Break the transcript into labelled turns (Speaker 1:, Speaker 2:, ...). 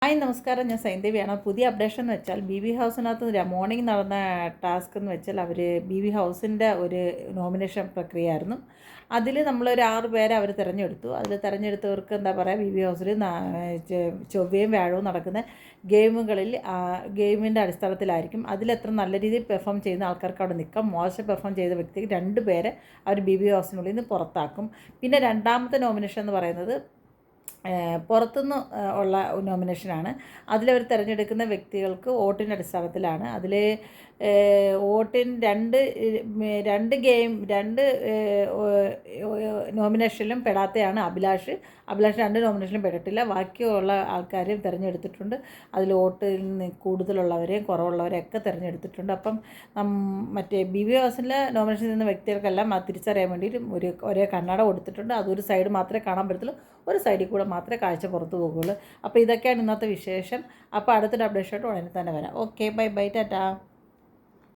Speaker 1: Hi നമസ്കാരം, ഞാൻ സൈന്ദവിയാണ്. പുതിയ അപ്ഡേഷൻ എന്ന് വെച്ചാൽ ബി ഹൗസിനകത്ത് മോർണിംഗ് നടന്ന ടാസ്ക് എന്ന് വെച്ചാൽ അവർ ബി ഹൗസിൻ്റെ ഒരു നോമിനേഷൻ പ്രക്രിയയായിരുന്നു. അതിൽ നമ്മളൊരു 6 പേരെ അവർ തിരഞ്ഞെടുത്തു. അതിൽ തിരഞ്ഞെടുത്തവർക്ക് എന്താ പറയുക, ബി ഹൗസിൽ ചൊവ്വയും വ്യാഴവും നടക്കുന്ന ഗെയിമുകളിൽ ഗെയിമിൻ്റെ അടിസ്ഥാനത്തിലായിരിക്കും. അതിലെത്ര നല്ല രീതിയിൽ പെർഫോം ചെയ്യുന്ന ആൾക്കാർക്ക് അവിടെ നിൽക്കാം. മോശം പെർഫോം ചെയ്ത വ്യക്തിക്ക് 2 പേരെ അവർ ബി ഹൗസിനുള്ളിൽ നിന്ന് പുറത്താക്കും. പിന്നെ രണ്ടാമത്തെ നോമിനേഷൻ എന്ന് പറയുന്നത് പുറത്തുനിന്ന് ഉള്ള നോമിനേഷനാണ്. അതിലവർ തിരഞ്ഞെടുക്കുന്ന വ്യക്തികൾക്ക് വോട്ടിൻ്റെ അടിസ്ഥാനത്തിലാണ്. അതിൽ വോട്ടിന് രണ്ട് നോമിനേഷനിലും പെടാത്തയാണ് അഭിലാഷ്. 2 നോമിനേഷനിലും പെട്ടിട്ടില്ല. ബാക്കിയുള്ള ആൾക്കാരെയും തിരഞ്ഞെടുത്തിട്ടുണ്ട്. അതിൽ വോട്ടിൽ കൂടുതലുള്ളവരെയും കുറവുള്ളവരെയും ഒക്കെ തിരഞ്ഞെടുത്തിട്ടുണ്ട്. അപ്പം മറ്റേ ബി ഹൗസിലെ നോമിനേഷനിൽ നിന്ന വ്യക്തികൾക്കെല്ലാം അത് തിരിച്ചറിയാൻ വേണ്ടിയിട്ട് ഒരേ കണ്ണട കൊടുത്തിട്ടുണ്ട്. അതൊരു സൈഡ് മാത്രമേ കാണാൻ പറ്റത്തുള്ളൂ, ഒരു സൈഡിൽ കൂടെ മാത്രമേ കാഴ്ച പുറത്ത് പോകുള്ളൂ. അപ്പോൾ ഇതൊക്കെയാണ് ഇന്നത്തെ വിശേഷം. അപ്പോൾ അടുത്തൊരു അപ്ഡേഷനായിട്ട് ഉടനെ തന്നെ വരാം. Okay, bye bye, Tata.